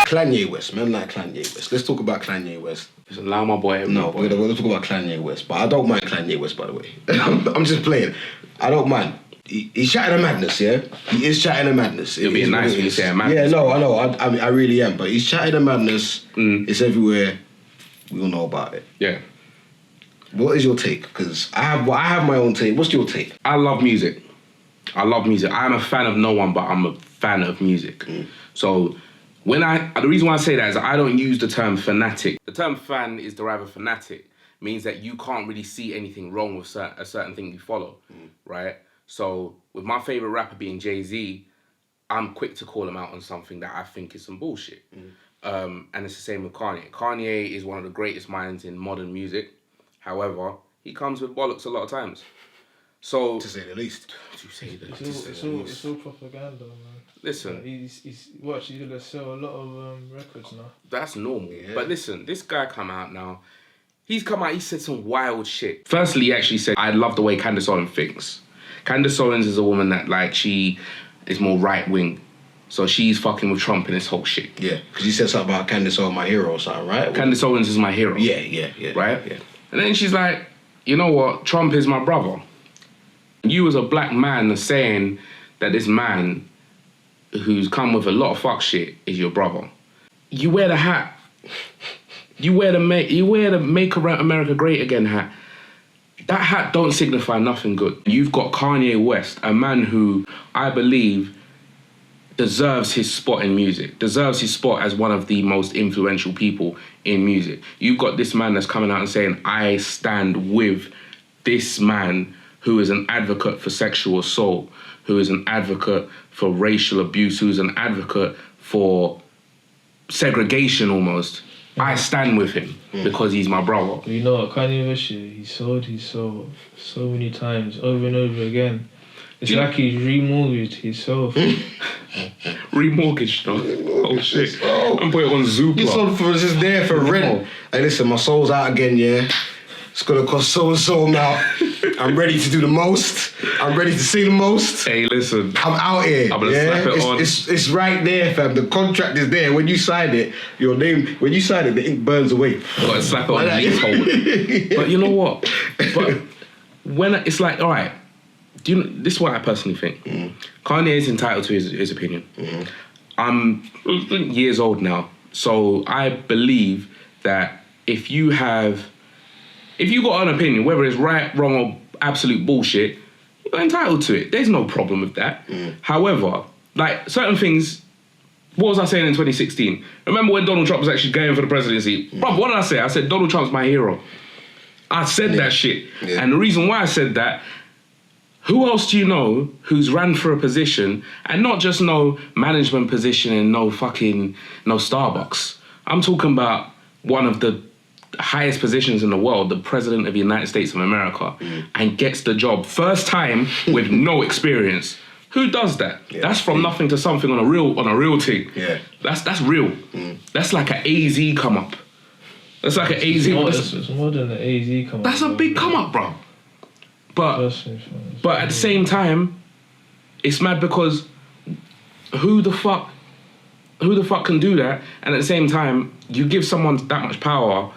Kanye West, man, like Kanye West. Let's talk about Kanye West. Allow my boy. No, we're gonna talk about Kanye West, but I don't mind Kanye West, by the way. I'm just playing. I don't mind. He's chatting a madness, yeah? He is chatting a madness. It'll be nice when you say a madness. Yeah, no, I know. I really am. But he's chatting a madness. It's everywhere. We all know about it. Yeah. What is your take? Because I have my own take. What's your take? I love music. I'm a fan of no one, but I'm a fan of music. So the reason why I say that is I don't use the term fanatic. The term fan is derived from fanatic. Means that you can't really see anything wrong with a certain thing you follow, right? So with my favorite rapper being Jay-Z, I'm quick to call him out on something that I think is some bullshit. And it's the same with Kanye. Kanye is one of the greatest minds in modern music. However, he comes with bollocks a lot of times. So to say the least. It's all propaganda, man. Listen, he's gonna sell a lot of records now. That's normal. Yeah. But listen, this guy come out now. He said some wild shit. Firstly, he actually said, I love the way Candace Owens thinks. Candace Owens is a woman that, like, she is more right-wing. So she's fucking with Trump and this whole shit. Yeah, because you said something about Candace Owens, my hero or something, right? Candace Owens is my hero. Yeah. Right? Yeah. And then she's like, you know what? Trump is my brother. You as a black man are saying that this man who's come with a lot of fuck shit is your brother. You wear the hat. You wear the Make America Great Again hat. That hat don't signify nothing good. You've got Kanye West, a man who I believe deserves his spot in music, deserves his spot as one of the most influential people in music. You've got this man that's coming out and saying, I stand with this man who is an advocate for sexual assault, who is an advocate for racial abuse, who's an advocate for segregation almost. I stand with him because he's my brother. You know what, Kanye West, he sold so many times, over and over again. It's like he remortgaged himself. Remortgaged, though? Oh shit. I'm putting it on Zoopla. You sold for just there for rent. Hey, listen, my soul's out again, yeah? It's gonna cost so and so now. I'm ready to do the most. I'm ready to see the most. Hey, listen. I'm out here. I'm gonna slap it on. It's right there, fam. The contract is there. When you sign it, the ink burns away. I gotta slap it on the leasehold. But you know what? But when it's like, all right, this is what I personally think. Kanye is entitled to his opinion. I'm years old now, so I believe that if you got an opinion, whether it's right, wrong, or absolute bullshit, you're entitled to it. There's no problem with that. However, like certain things, what was I saying in 2016? Remember when Donald Trump was actually going for the presidency? Bro, what did I say? I said Donald Trump's my hero. I said that shit. Yeah. And the reason why I said that, who else do you know who's ran for a position, and not just no management position and no Starbucks. I'm talking about one of the highest positions in the world, the President of the United States of America, and gets the job first time with no experience. Who does that? Yeah, that's from nothing to something on a real thing. Yeah, that's real. That's like an AZ come up. That's like an AZ. It's more than an AZ come up. That's a big come up, bro. But at the same time, it's mad because who the fuck can do that? And at the same time, you give someone that much power,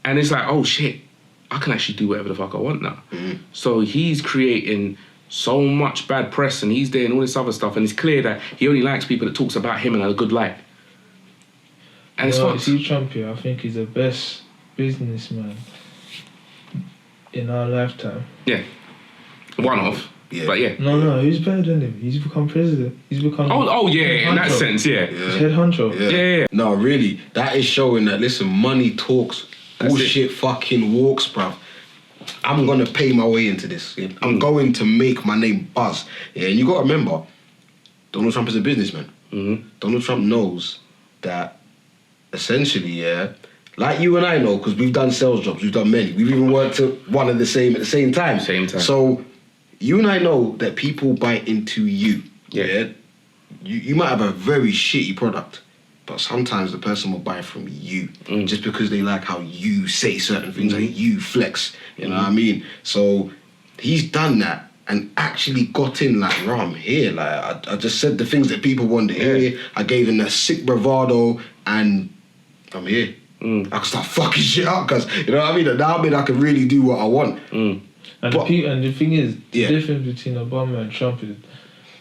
and it's like, oh shit, I can actually do whatever the fuck I want now. So he's creating so much bad press, and he's doing all this other stuff, and it's clear that he only likes people that talks about him in a good light. And it's fucked. See Trump here, I think he's the best businessman in our lifetime. Yeah. One of. Yeah. But yeah. No, who's better than him? He's become president. He's become... Oh yeah, in that sense, yeah. He's head honcho. Yeah. No, really, that is showing that, listen, money talks, bullshit fucking walks, bruv. I'm going to pay my way into this. Yeah? I'm going to make my name buzz. Yeah, and you got to remember, Donald Trump is a businessman. Donald Trump knows that, essentially, yeah, like you and I know, because we've done sales jobs, we've done many. We've even worked at one of the same at the same time. So you and I know that people buy into you. Yeah. You might have a very shitty product, but sometimes the person will buy from you just because they like how you say certain things, like you flex. You know what I mean? So he's done that and actually got in like, bro, I'm here. Like, I just said the things that people wanted to hear. I gave them that sick bravado, and I'm here. I can start fucking shit up because, you know what I mean? Now I can really do what I want. And the thing is, the difference between Obama and Trump is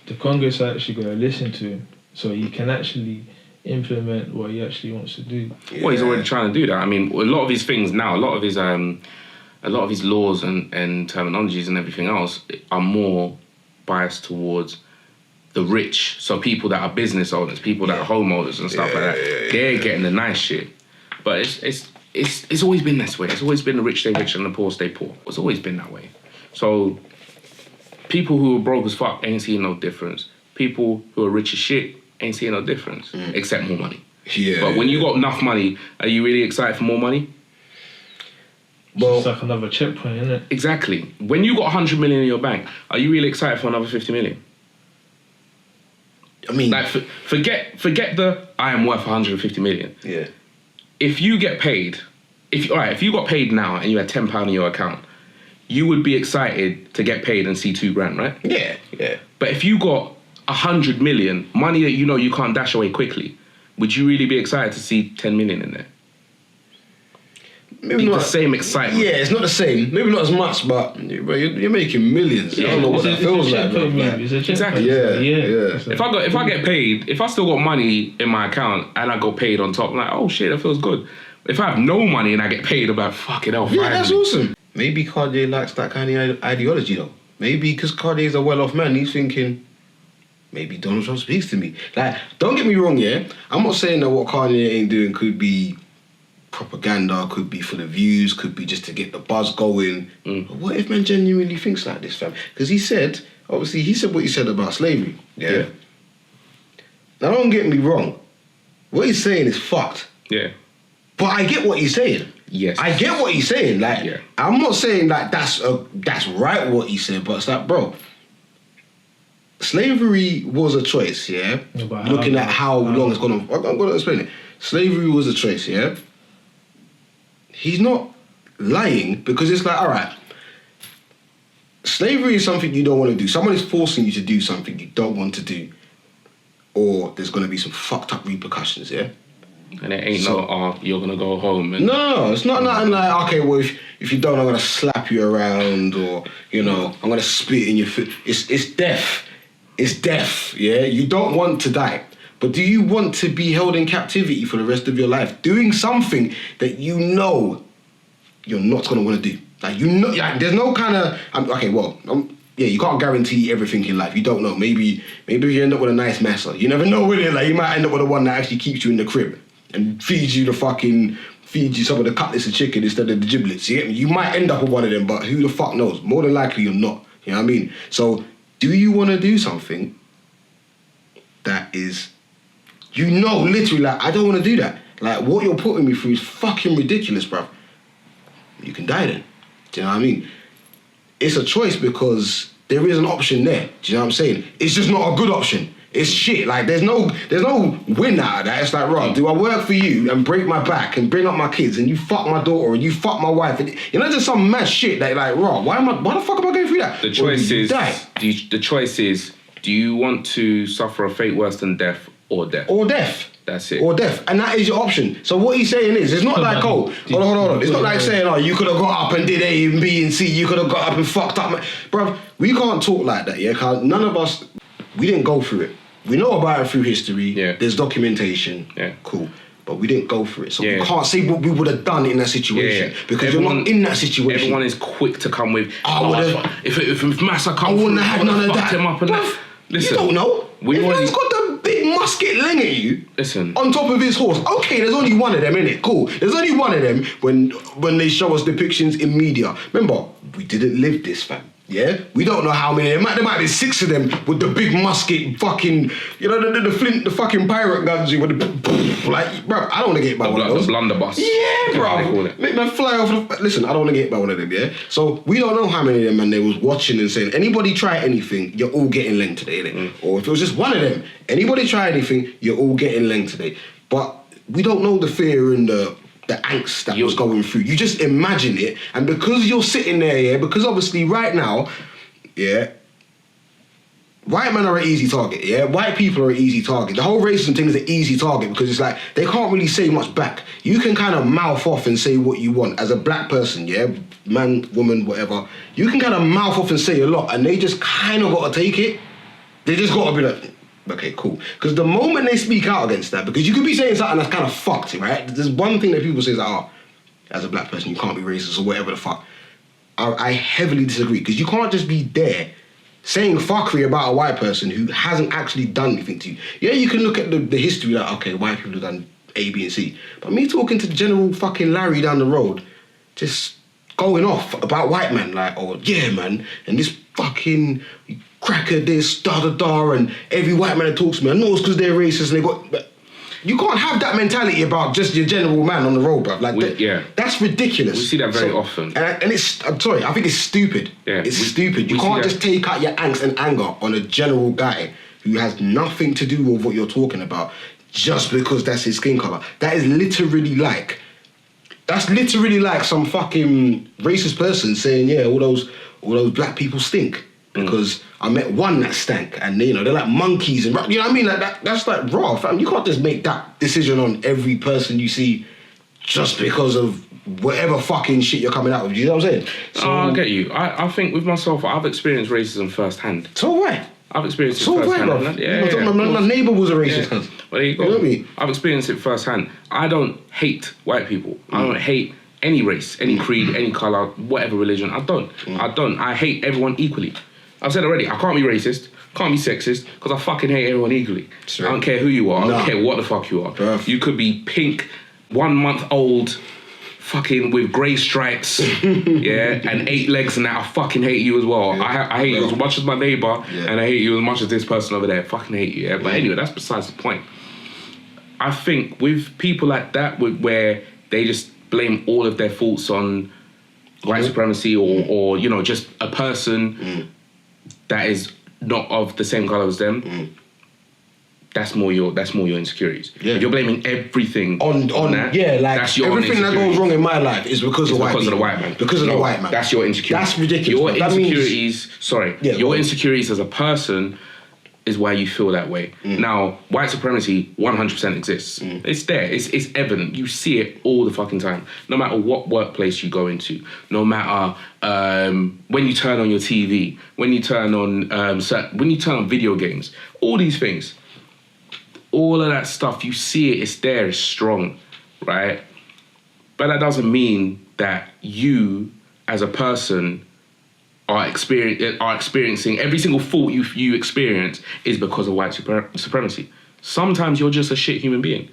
the Congress are actually going to listen to him, so he can actually implement what he actually wants to do. Well, he's already trying to do that. I mean, a lot of his things now, a lot of his laws and terminologies and everything else are more biased towards the rich. So people that are business owners, people that are homeowners and stuff like that, they're getting the nice shit. But it's always been this way. It's always been the rich stay rich and the poor stay poor. It's always been that way. So people who are broke as fuck ain't seeing no difference. People who are rich as shit ain't seeing no difference, except more money. Yeah. But when you got enough money, are you really excited for more money? Well, it's like another checkpoint, isn't it? Exactly. When you got 100 million in your bank, are you really excited for another 50 million? I mean, like, forget the I am worth 150 million. Yeah. If you get paid, if you got paid now and you had £10 in your account, you would be excited to get paid and see £2,000, right? Yeah, yeah. But if you got 100 million, money that you know you can't dash away quickly, would you really be excited to see 10 million in there? Maybe not the same excitement. Yeah, it's not the same. Maybe not as much, but you're making millions. Yeah, I don't know what that feels like. Exactly. Yeah. If I get paid, if I still got money in my account and I got paid on top, I'm like, oh shit, that feels good. If I have no money and I get paid, I'm like, fuck it, hell. Yeah, that's awesome. Maybe Kanye likes that kind of ideology though. Maybe because Kanye's a well-off man, he's thinking, maybe Donald Trump speaks to me. Like, don't get me wrong, yeah? I'm not saying that what Kanye ain't doing could be propaganda, could be for the views, could be just to get the buzz going. But what if man genuinely thinks like this, fam? Because he said what he said about slavery. Yeah. Now don't get me wrong. What he's saying is fucked. Yeah. But I get what he's saying. Yes. I get what he's saying. Like, I'm not saying like that's right what he said, but it's like, bro, slavery was a choice, yeah? Looking at how long it's gone on. I'm gonna explain it. Slavery was a choice, yeah? He's not lying because it's like, all right, slavery is something you don't want to do. Someone is forcing you to do something you don't want to do, or there's going to be some fucked up repercussions, yeah? And it ain't you're going to go home. And no, it's not nothing like, okay, well, if you don't, I'm going to slap you around, or, you know, I'm going to spit in your foot. It's death. It's death, yeah? You don't want to die. But do you want to be held in captivity for the rest of your life, doing something that you know you're not going to want to do? Like, you know, like, there's no kind of... you can't guarantee everything in life. You don't know. Maybe you end up with a nice massa. You never know with it. Like, you might end up with the one that actually keeps you in the crib and feeds you some of the cutlets of chicken instead of the giblets. You get me? You might end up with one of them, but who the fuck knows? More than likely, you're not. You know what I mean? So, do you want to do something that is... You know, literally, like, I don't want to do that. Like, what you're putting me through is fucking ridiculous, bruv. You can die then. Do you know what I mean? It's a choice because there is an option there. Do you know what I'm saying? It's just not a good option. It's shit. Like, there's no win out of that. It's like, right, do I work for you and break my back and bring up my kids and you fuck my daughter and you fuck my wife? And, you know, just some mad shit that, like, right, why the fuck am I going through that? The choice is, do you want to suffer a fate worse than death or death? Or death. That's it. Or death. And that is your option. So what he's saying is, it's not like, hold on. It's not like saying, you could have got up and did A and B and C. You could have got up and fucked up. Bruv, we can't talk like that, yeah? Because none of us, we didn't go through it. We know about it through history. Yeah. There's documentation. Yeah. Cool. But we didn't go through it. So we can't say what we would have done in that situation. Because you're not in that situation. Everyone is quick to come with, if Massa come I wouldn't have had none of that. Him up and that. Listen, you don't know. He's got the big musket ling at you. Listen. On top of his horse. Okay, there's only one of them, innit? Cool. There's only one of them when they show us depictions in media. Remember, we didn't live this, fam. Yeah? We don't know how many. There might be 6 of them with the big musket fucking, you know, the flint, the fucking pirate guns with the, like, bro, I don't want to get hit by one of those. The blunderbuss. Yeah, bro. Make man fly off the, listen, I don't want to get hit by one of them, yeah? So, we don't know how many of them, man, they was watching and saying, anybody try anything, you're all getting length today, innit? Or if it was just one of them, anybody try anything, you're all getting length today. But we don't know the fear and the angst that was going through. You just imagine it, and because you're sitting there, yeah, because obviously right now, yeah. White men are an easy target, yeah? White people are an easy target. The whole racism thing is an easy target because it's like, they can't really say much back. You can kind of mouth off and say what you want. As a black person, yeah? Man, woman, whatever. You can kind of mouth off and say a lot and they just kind of got to take it. They just got to be like, okay, cool. Because the moment they speak out against that, because you could be saying something that's kind of fucked, right? There's one thing that people say is like, oh, as a black person, you can't be racist or whatever the fuck. I heavily disagree because you can't just be there saying fuckery about a white person who hasn't actually done anything to you. Yeah, you can look at the history like, okay, white people have done A, B, and C. But me talking to General fucking Larry down the road, just going off about white men, like, oh, yeah, man, and this fucking cracker this, da-da-da, and every white man that talks to me, I know it's because they're racist and they got... But you can't have that mentality about just your general man on the road, bruv. Like, that's ridiculous. We see that very often. And it's, I'm sorry, I think it's stupid. Yeah, it's stupid. You can't just take out your angst and anger on a general guy who has nothing to do with what you're talking about just because that's his skin colour. That's literally like some fucking racist person saying, yeah, all those black people stink. Because I met one that stank, and you know they're like monkeys, and you know what I mean. Like that's like raw, fam. You can't just make that decision on every person you see just because of whatever fucking shit you're coming out with. You know what I'm saying? So, I get you. I think with myself, I've experienced racism firsthand. So what? I've experienced it firsthand. My neighbour was a racist. Yeah. Well, there you go. You know what I mean? I've experienced it firsthand. I don't hate white people. I don't hate any race, any creed, any colour, whatever religion. I don't. I hate everyone equally. I've said already, I can't be racist, can't be sexist, because I fucking hate everyone equally. Sure. I don't care who you are, I don't care what the fuck you are. Perfect. You could be pink, 1 month old, fucking with grey stripes, yeah, and 8 legs and that. I fucking hate you as well. Yeah. I hate you as much as my neighbour, and I hate you as much as this person over there. Fucking hate you, yeah. But anyway, that's besides the point. I think with people like that, where they just blame all of their faults on white supremacy or you know, just a person that is not of the same colour as them, that's more your insecurities. Yeah. If you're blaming everything on that, yeah, like that's your everything that goes wrong in my life is because of the white man. Because of the white man. That's your insecurity. That's ridiculous. Your insecurities, your insecurities as a person is why you feel that way. Now, white supremacy 100% exists. It's there. It's evident. You see it all the fucking time. No matter what workplace you go into, no matter when you turn on your TV, when you turn on video games, all these things, all of that stuff, you see it. It's there. It's strong, right? But that doesn't mean that you, as a person, are experiencing every single fault you experience is because of white supremacy. Sometimes you're just a shit human being.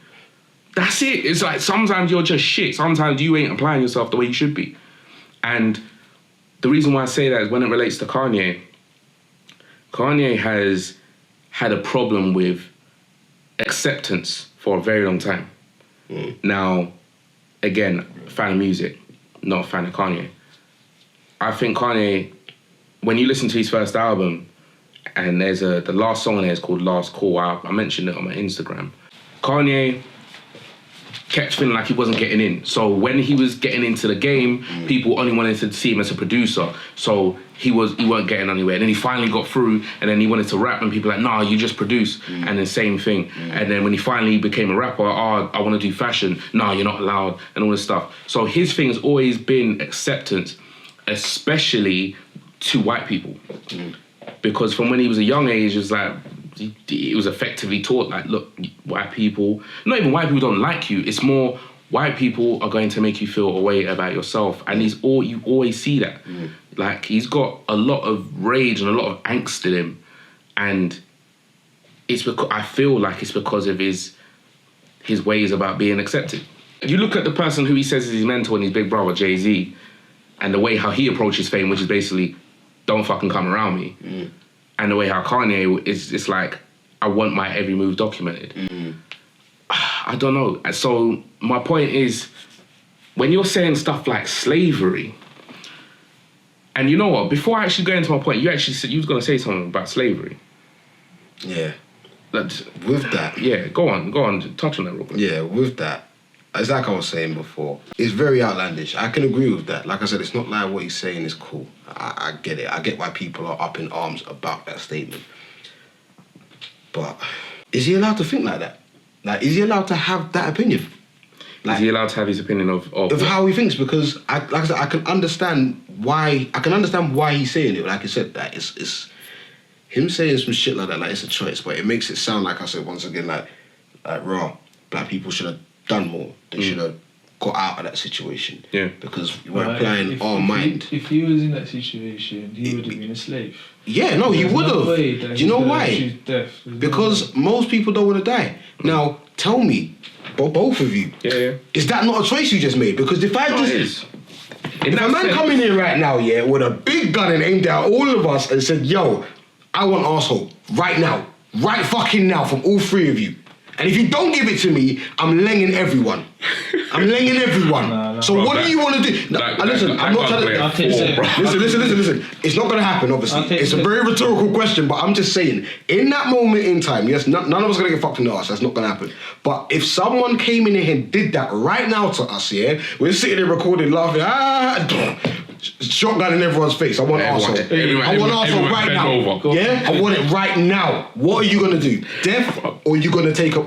That's it. It's like sometimes you're just shit. Sometimes you ain't applying yourself the way you should be. And the reason why I say that is when it relates to Kanye has had a problem with acceptance for a very long time. Now, again, fan of music, not a fan of Kanye. I think Kanye, when you listen to his first album, and there's the last song on there is called Last Call. I mentioned it on my Instagram. Kanye kept feeling like he wasn't getting in. So when he was getting into the game, people only wanted to see him as a producer. So he weren't getting anywhere. And then he finally got through, and then he wanted to rap, and people were like, nah, you just produce. And then same thing. And then when he finally became a rapper, I want to do fashion. Nah, you're not allowed, and all this stuff. So his thing has always been acceptance, especially to white people. Because from when he was a young age, it was like, it was effectively taught, like, look, white people, not even white people don't like you, it's more white people are going to make you feel a way about yourself. And you always see that. Like, he's got a lot of rage and a lot of angst in him. And it's because, I feel like it's because of his ways about being accepted. You look at the person who he says is his mentor and his big brother, Jay-Z, and the way how he approaches fame, which is basically, don't fucking come around me. And the way how Kanye is, it's like, I want my every move documented. I don't know. So my point is, when you're saying stuff like slavery, and you know what, before I actually go into my point, you actually said you was going to say something about slavery. Yeah. With that. Yeah, go on, touch on that real quick. Yeah, with that. It's like I was saying before. It's very outlandish. I can agree with that. Like I said, it's not like what he's saying is cool. I get it. I get why people are up in arms about that statement. But is he allowed to think like that? Like, is he allowed to have that opinion? Like, is he allowed to have his opinion of how he thinks? Because like I said, I can understand why he's saying it. Like I said, that it's him saying some shit like that. Like, it's a choice, but it makes it sound like I said once again, like raw. Black people should have done more. They should have got out of that situation. Yeah. Because we're applying our mind. If he was in that situation, he would have been a slave. Yeah, no, he would have. Do you know why? Because most people don't want to die. Now, tell me, both of you, is that not a choice you just made? Because if I just... If a man come in here right now, with a big gun and aimed at all of us and said, yo, I want arsehole right now, right fucking now from all three of you. And if you don't give it to me, I'm lenging everyone. So what do you want to do? Listen, I'm not trying to... Listen. It's not going to happen, obviously. It's a very rhetorical question, but I'm just saying, in that moment in time, yes, none of us are going to get fucked in the arse. That's not going to happen. But if someone came in here and did that right now to us, we're sitting there recording, laughing, shotgun in everyone's face. I want arsehole. I want arsehole right now. Yeah? I want it right now. What are you going to do? Death? Or are you going to take up...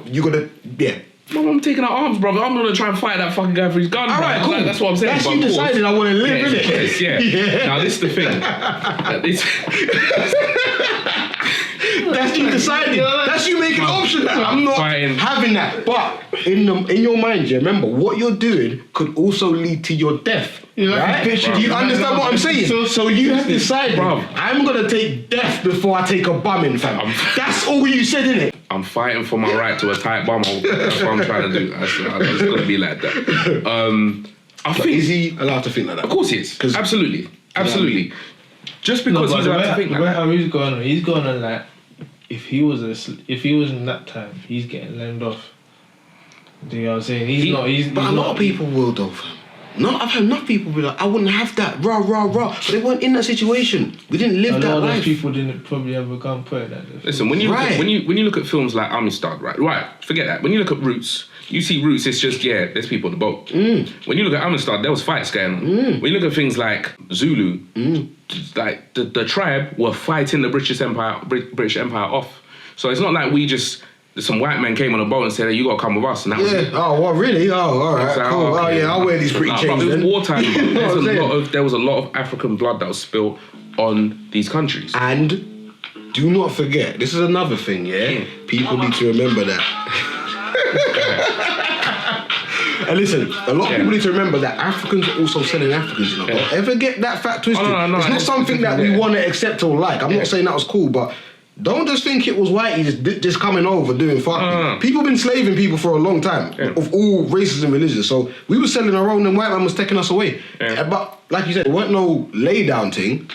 I'm taking our arms, brother. I'm gonna try and fight that fucking guy for his gun. All right, cool. That's what I'm saying. That's you decided I want to live, innit? Yeah. Now this is the thing. That's you deciding. That's you making an option. I'm not having that. But in your mind, remember what you're doing could also lead to your death. Right? Do you understand what I'm saying? So you have decided, I'm gonna take death before I take a bumming, fam. That's all you said, innit? I'm fighting for my right to a tight bum. That's what I'm trying to do. It's gonna be like that. I think, is he allowed to think like that? Of course he is. Absolutely. Just because he's allowed to think like that. How he's going on like, if he was in that time, he's getting lemmed off. Do you know what I'm saying? But a lot of people will though, fam. I've had enough people be like, I wouldn't have that, rah. But they weren't in that situation. We didn't live that life. A lot of those people didn't probably have a gun point that. Listen, when you look at films like Amistad, right, forget that. When you look at Roots, you see Roots, it's just, there's people on the boat. When you look at Amistad, there was fights going on. When you look at things like Zulu, like the tribe were fighting the British Empire off. So it's not like some white men came on a boat and said, hey, you got to come with us. And that was it. Oh, what, really? Oh, all right, cool. Okay. I'll wear these pretty chains then. It was wartime, there was a lot of African blood that was spilled on these countries. And do not forget, this is another thing, People need to remember that. And listen, a lot of people need to remember that Africans are also selling Africans, Don't ever get that fact twisted. No, it's not something that we want to accept or like. I'm not saying that was cool, but... Don't just think it was whitey just coming over doing fucking. People been slaving people for a long time of all races and religions. So we were selling our own and white man was taking us away. But like you said, there weren't no lay down thing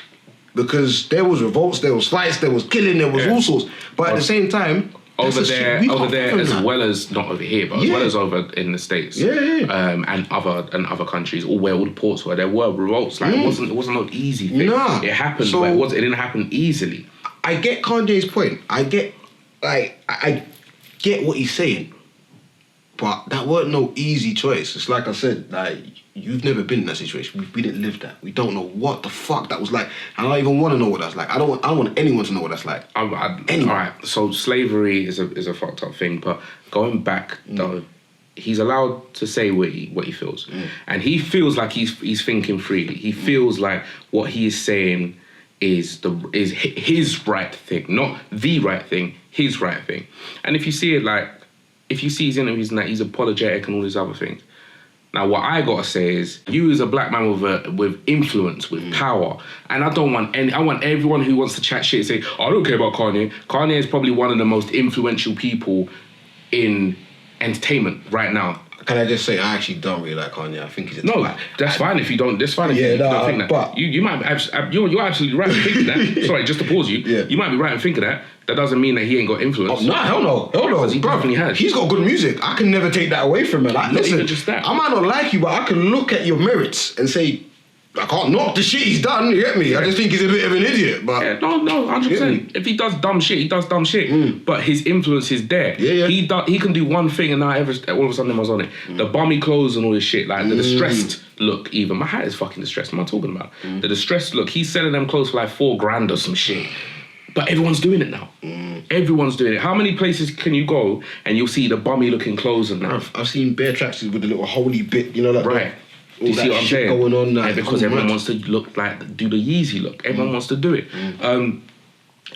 because there was revolts, there was fights, there was killing, there was all sorts. But at the same time, over there as well as not over here, but as well as over in the States, and other countries, where all the ports were, there were revolts. Like it wasn't an easy thing. Nah. It happened, but it didn't happen easily. I get Kanye's point. I get what he's saying, but that weren't no easy choice. It's like I said, like you've never been in that situation. We didn't live that. We don't know what the fuck that was like. I don't even want to know what that's like. I don't want anyone to know what that's like. All right. So slavery is a fucked up thing, but going back though, he's allowed to say what he feels, and he feels like he's thinking freely. He feels like what he is saying is his right thing, not the right thing, his right thing. And if you see his interviews and that, he's apologetic and all these other things. Now, what I gotta say is, you as a black man with influence, with power, and I want everyone who wants to chat shit say, I don't care about Kanye. Kanye is probably one of the most influential people in entertainment right now. Can I just say, I actually don't really like Kanye. I think he's a twat. That's fine if you don't. That's fine if you don't think that. But you might you're absolutely right in thinking that. Sorry, just to pause you. You might be right in thinking that. That doesn't mean that he ain't got influence. Oh, no, hell no. He definitely has. He's got good music. I can never take that away from him. Like, listen, even just that. I might not like you, but I can look at your merits and say, I can't knock the shit he's done, you get me? I just think he's a bit of an idiot, but... Yeah, no, 100%. If he does dumb shit, he does dumb shit. But his influence is there. Yeah. He can do one thing and now all of a sudden everyone's on it. The bummy clothes and all this shit, like the distressed look even. My hat is fucking distressed, what am I talking about? The distressed look, he's selling them clothes for like $4,000 or some shit. But everyone's doing it now. Everyone's doing it. How many places can you go and you'll see the bummy looking clothes and that? I've seen bare tracksuits with the little holy bit, you know, like... Right. Do you see what I'm saying? Going on, and because everyone wants to look like, do the Yeezy look. Everyone wants to do it.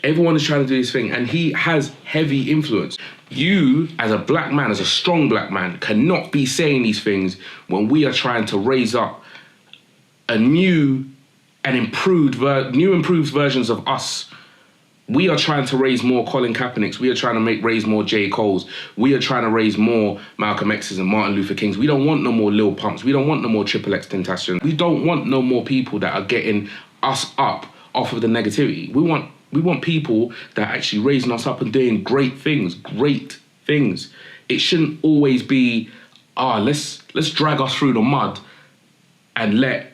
Everyone is trying to do this thing, and he has heavy influence. You, as a black man, as a strong black man, cannot be saying these things when we are trying to raise up a new and improved versions of us. We are trying to raise more Colin Kaepernicks. We are trying to raise more J. Coles. We are trying to raise more Malcolm X's and Martin Luther Kings. We don't want no more Lil Pumps. We don't want no more Triple X Tentacion. We don't want no more people that are getting us up off of the negativity. We want people that are actually raising us up and doing great things. It shouldn't always be, let's drag us through the mud and let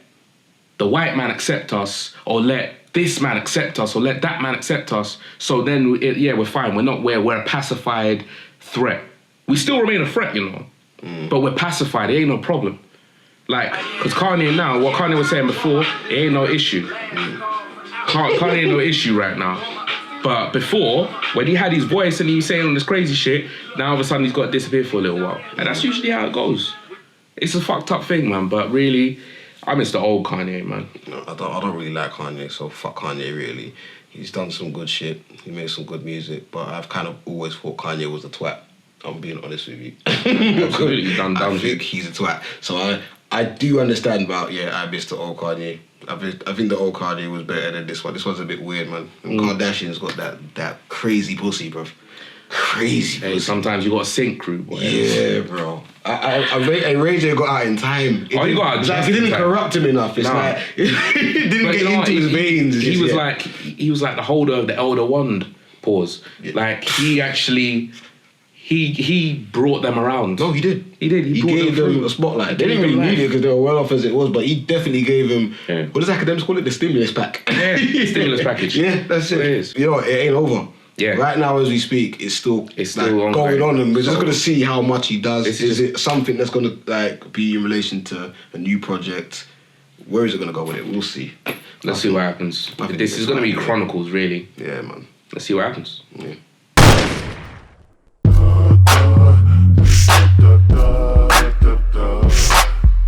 the white man accept us, or let this man accept us, or let that man accept us. So then, we're fine. We're a pacified threat. We still remain a threat, you know, but we're pacified. It ain't no problem. Like, because Kanye now, what Kanye was saying before, it ain't no issue. Kanye ain't no issue right now. But before, when he had his voice and he was saying all this crazy shit, now all of a sudden he's got to disappear for a little while. And that's usually how it goes. It's a fucked up thing, man, but really, I miss the old Kanye, man. No, I don't really like Kanye, so fuck Kanye, really. He's done some good shit. He made some good music, but I've kind of always thought Kanye was a twat. I'm being honest with you. Absolutely, done dumb shit. I think he's a twat. So I do understand about, I miss the old Kanye. I think the old Kanye was better than this one. This one's a bit weird, man. And Kardashian's got that crazy pussy, bruv. Crazy pussy. Sometimes you got a sync crew, boy. Yeah, bro. Ray J got out in time. He got out. Like, he didn't corrupt him enough. It's like it didn't get into his veins. He was like the holder of the elder wand. Pause. Yeah. Like he actually. He brought them around. No, he did. He did. He gave them a spotlight. They didn't really need it because they were well off as it was, but he definitely gave them, what does academics call it? The stimulus pack. Yeah, stimulus package. Yeah, that's it. It is. You know, it ain't over. Yeah. Right now, as we speak, it's still like, going on, and we're just gonna see how much he does. Is it something that's gonna like be in relation to a new project? Where is it gonna go with it? We'll see. Let's see what happens. This is gonna be Chronicles, really. Yeah, man. Let's see what happens. Yeah.